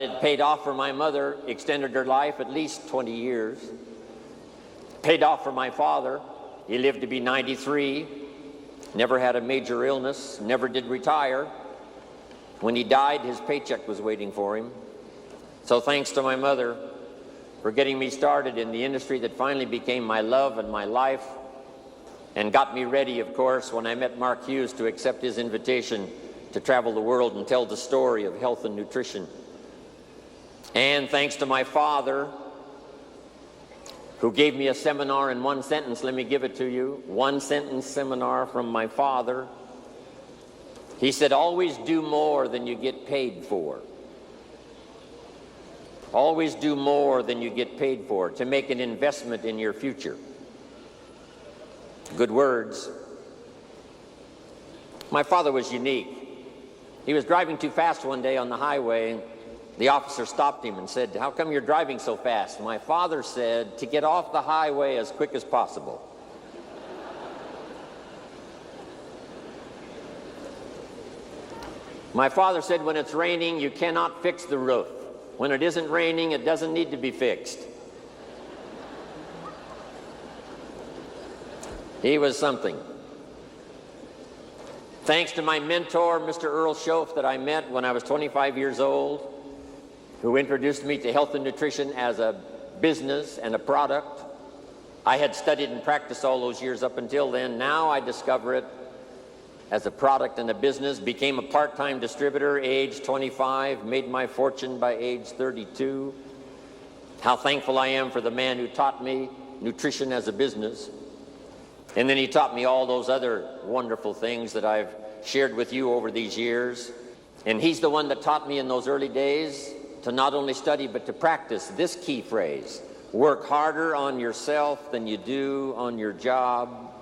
It paid off for my mother, extended her life at least 20 years. Paid off for my father. He lived to be 93, never had a major illness, never did retire. When he died, his paycheck was waiting for him. So thanks to my mother for getting me started in the industry that finally became my love and my life, and got me ready, of course, when I met Mark Hughes to accept his invitation to travel the world and tell the story of health and nutrition. And thanks to my father, who gave me a seminar in one sentence. Let me give it to you. One sentence seminar from my father. He said, always do more than you get paid for. Always do more than you get paid for, to make an investment in your future. Good words. My father was unique. He was driving too fast one day on the highway. The officer stopped him and said, "How come you're driving so fast?" My father said, "To get off the highway as quick as possible." My father said, when it's raining, you cannot fix the roof. When it isn't raining, it doesn't need to be fixed. He was something. Thanks to my mentor, Mr. Earl Shoaff, that I met when I was 25 years old, who introduced me to health and nutrition as a business and a product. I had studied and practiced all those years up until then. Now I discover it as a product and a business. Became a part-time distributor, age 25, made my fortune by age 32. How thankful I am for the man who taught me nutrition as a business. And then he taught me all those other wonderful things that I've shared with you over these years. And he's the one that taught me in those early days to not only study but to practice this key phrase: work harder on yourself than you do on your job.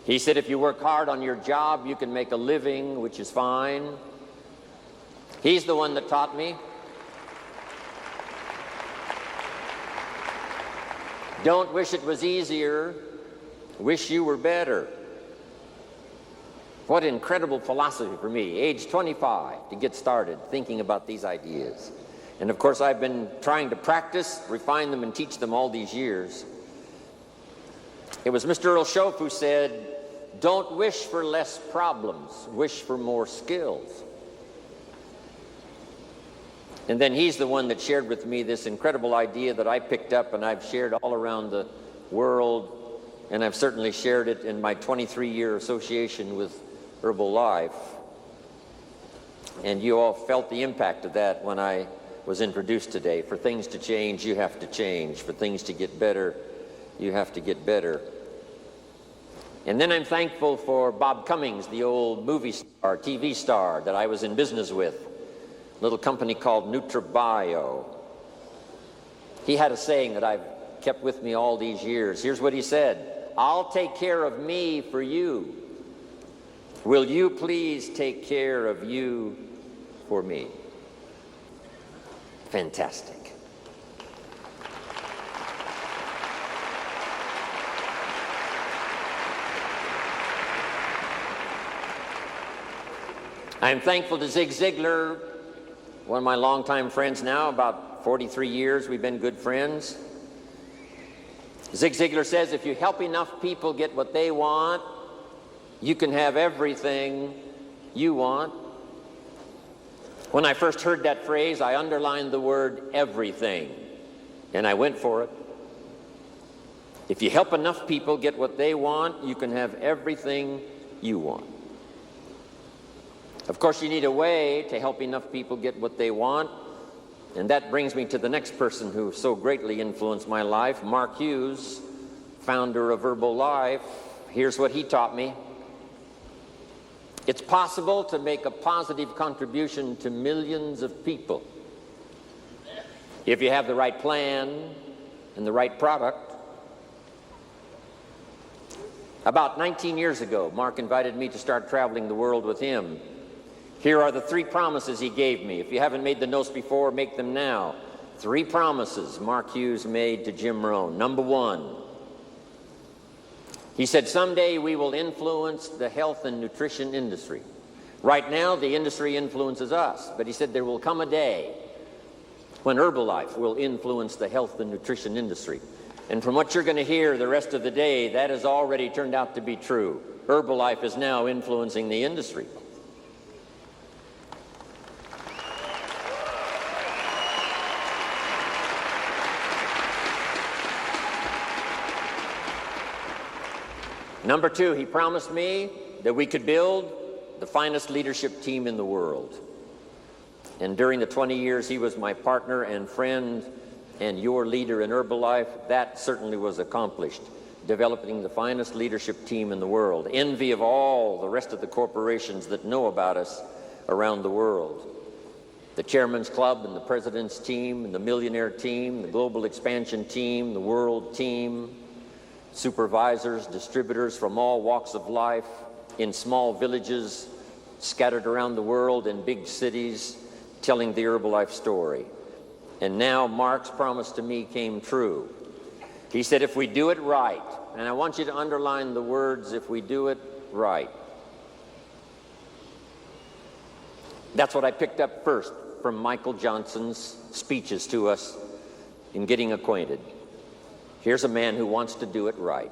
He said if you work hard on your job, you can make a living, which is fine. He's the one that taught me. Don't wish it was easier, wish you were better. What incredible philosophy for me, age 25, to get started thinking about these ideas. And of course, I've been trying to practice, refine them, and teach them all these years. It was Mr. Earl Shoaff who said, don't wish for less problems, wish for more skills. And then he's the one that shared with me this incredible idea that I picked up and I've shared all around the world, and I've certainly shared it in my 23-year association with Herbalife. And you all felt the impact of that when I was introduced today. For things to change, you have to change. For things to get better, you have to get better. And then I'm thankful for Bob Cummings, the old movie star, TV star that I was in business with, a little company called NutriBio. He had a saying that I've kept with me all these years. Here's what he said: I'll take care of me for you. Will you please take care of you for me? Fantastic. I'm thankful to Zig Ziglar, one of my longtime friends now, about 43 years we've been good friends. Zig Ziglar says, if you help enough people get what they want, you can have everything you want. When I first heard that phrase, I underlined the word everything, and I went for it. If you help enough people get what they want, you can have everything you want. Of course, you need a way to help enough people get what they want, and that brings me to the next person who so greatly influenced my life, Mark Hughes, founder of Herbalife. Here's what he taught me. It's possible to make a positive contribution to millions of people if you have the right plan and the right product. About 19 years ago, Mark invited me to start traveling the world with him. Here are the 3 promises he gave me. If you haven't made the notes before, make them now. 3 promises Mark Hughes made to Jim Rohn. Number 1, he said, someday we will influence the health and nutrition industry. Right now, the industry influences us, but he said there will come a day when Herbalife will influence the health and nutrition industry. And from what you're going to hear the rest of the day, that has already turned out to be true. Herbalife is now influencing the industry. Number two, he promised me that we could build the finest leadership team in the world. And during the 20 years he was my partner and friend and your leader in Herbalife, that certainly was accomplished, developing the finest leadership team in the world, envy of all the rest of the corporations that know about us around the world. The Chairman's Club and the President's team and the Millionaire team, the Global Expansion team, the World team, supervisors, distributors from all walks of life, in small villages scattered around the world, in big cities, telling the Herbalife story. And now Mark's promise to me came true. He said, if we do it right, and I want you to underline the words, if we do it right. That's what I picked up first from Michael Johnson's speeches to us in getting acquainted. Here's a man who wants to do it right,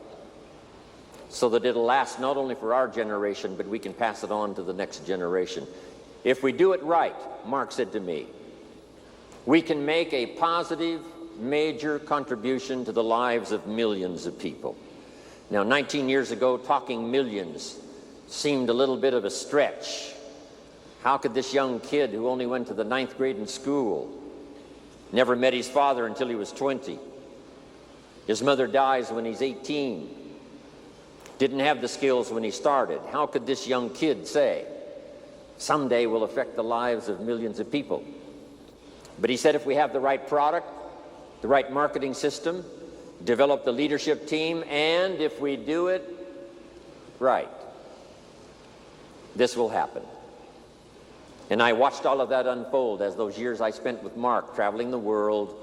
so that it'll last not only for our generation, but we can pass it on to the next generation. If we do it right, Mark said to me, we can make a positive, major contribution to the lives of millions of people. Now, 19 years ago, talking millions seemed a little bit of a stretch. How could this young kid who only went to the 9th grade in school, never met his father until he was 20, his mother dies when he's 18, didn't have the skills when he started, how could this young kid say, someday we'll affect the lives of millions of people? But he said if we have the right product, the right marketing system, develop the leadership team, and if we do it right, this will happen. And I watched all of that unfold as those years I spent with Mark, traveling the world,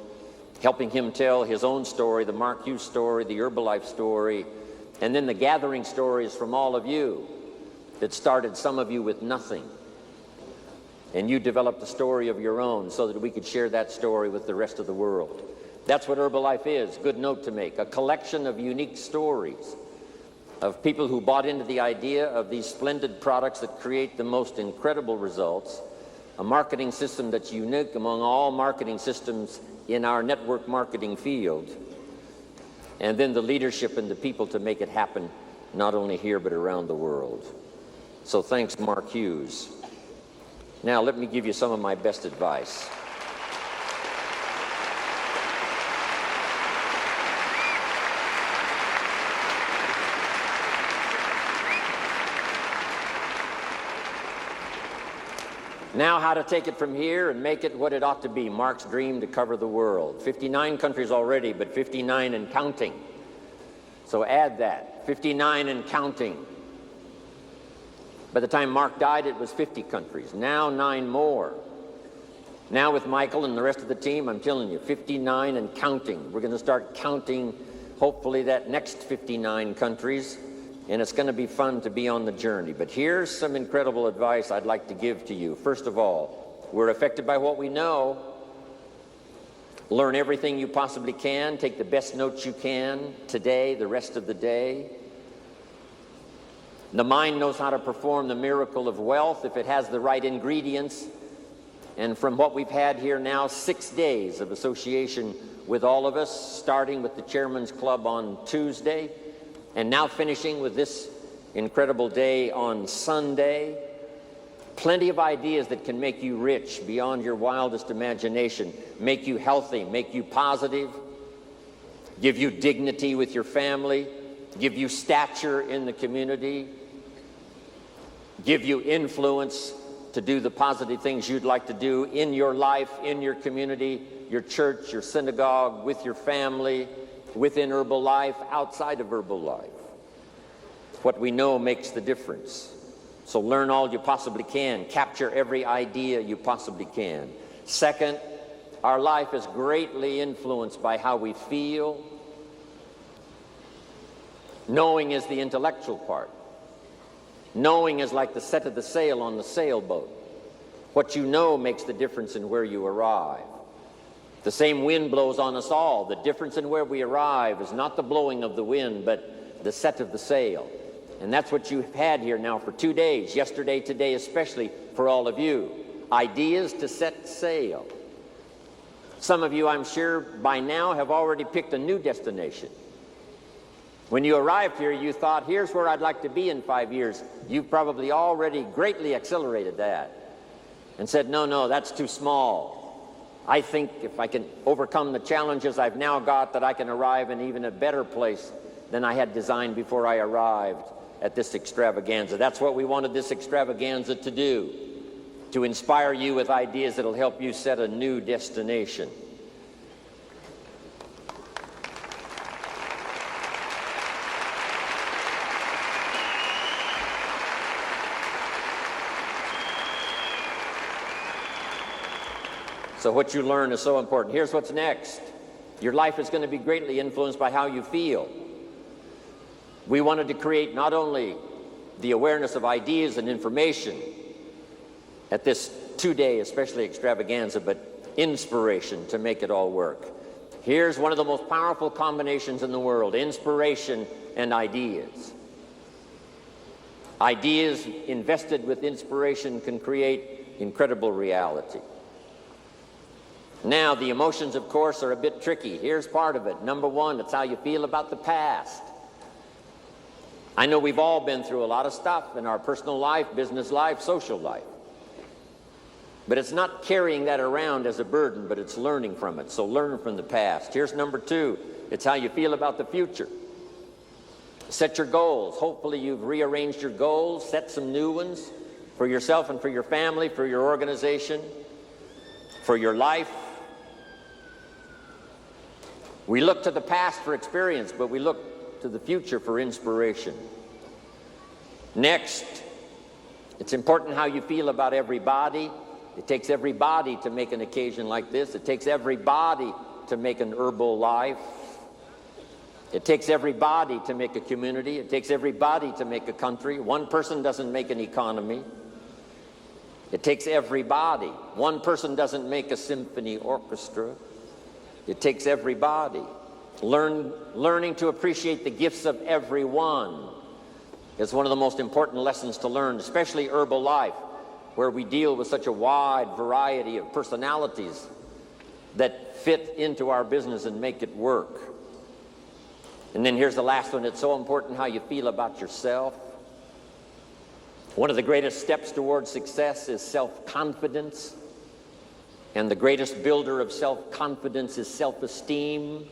helping him tell his own story, the Mark Hughes story, the Herbalife story, and then the gathering stories from all of you that started some of you with nothing. And you developed a story of your own so that we could share that story with the rest of the world. That's what Herbalife is, good note to make, a collection of unique stories of people who bought into the idea of these splendid products that create the most incredible results, a marketing system that's unique among all marketing systems in our network marketing field, and then the leadership and the people to make it happen, not only here but around the world. So thanks, Mark Hughes. Now let me give you some of my best advice. Now how to take it from here and make it what it ought to be, Mark's dream to cover the world. 59 countries already, but 59 and counting. So add that, 59 and counting. By the time Mark died, it was 50 countries. Now 9 more. Now with Michael and the rest of the team, I'm telling you, 59 and counting. We're going to start counting, hopefully, that next 59 countries. And it's going to be fun to be on the journey. But here's some incredible advice I'd like to give to you. First of all, we're affected by what we know. Learn everything you possibly can. Take the best notes you can today, the rest of the day. The mind knows how to perform the miracle of wealth if it has the right ingredients. And from what we've had here now, 6 days of association with all of us, starting with the Chairman's Club on Tuesday, and now finishing with this incredible day on Sunday. Plenty of ideas that can make you rich beyond your wildest imagination, make you healthy, make you positive, give you dignity with your family, give you stature in the community, give you influence to do the positive things you'd like to do in your life, in your community, your church, your synagogue, with your family, within Herbalife, outside of Herbalife. What we know makes the difference. So learn all you possibly can. Capture every idea you possibly can. Second, our life is greatly influenced by how we feel. Knowing is the intellectual part. Knowing is like the set of the sail on the sailboat. What you know makes the difference in where you arrive. The same wind blows on us all. The difference in where we arrive is not the blowing of the wind, but the set of the sail. And that's what you've had here now for 2 days, yesterday, today, especially for all of you. Ideas to set sail. Some of you, I'm sure, by now have already picked a new destination. When you arrived here, you thought, here's where I'd like to be in 5 years. You've probably already greatly accelerated that and said, no, that's too small. I think if I can overcome the challenges I've now got, that I can arrive in even a better place than I had designed before I arrived at this extravaganza. That's what we wanted this extravaganza to do, to inspire you with ideas that'll help you set a new destination. So what you learn is so important. Here's what's next. Your life is going to be greatly influenced by how you feel. We wanted to create not only the awareness of ideas and information at this 2-day, especially extravaganza, but inspiration to make it all work. Here's one of the most powerful combinations in the world: inspiration and ideas. Ideas invested with inspiration can create incredible reality. Now, the emotions, of course, are a bit tricky. Here's part of it. Number one, it's how you feel about the past. I know we've all been through a lot of stuff in our personal life, business life, social life. But it's not carrying that around as a burden, but it's learning from it. So learn from the past. Here's number two. It's how you feel about the future. Set your goals. Hopefully you've rearranged your goals, set some new ones for yourself and for your family, for your organization, for your life. We look to the past for experience, but we look to the future for inspiration. Next, it's important how you feel about everybody. It takes everybody to make an occasion like this. It takes everybody to make an herbal life. It takes everybody to make a community. It takes everybody to make a country. One person doesn't make an economy. It takes everybody. One person doesn't make a symphony orchestra. It takes everybody. Learning to appreciate the gifts of everyone is one of the most important lessons to learn, especially herbal life, where we deal with such a wide variety of personalities that fit into our business and make it work. And then here's the last one. It's so important how you feel about yourself. One of the greatest steps towards success is self-confidence. And the greatest builder of self-confidence is self-esteem.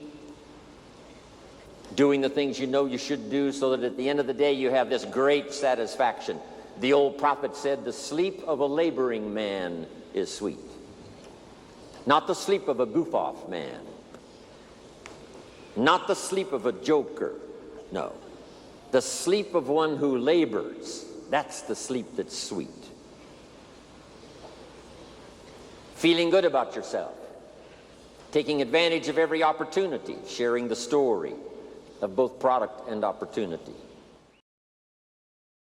Doing the things you know you should do so that at the end of the day you have this great satisfaction. The old prophet said, the sleep of a laboring man is sweet. Not the sleep of a goof-off man. Not the sleep of a joker. No. The sleep of one who labors. That's the sleep that's sweet. Feeling good about yourself. Taking advantage of every opportunity. Sharing the story of both product and opportunity.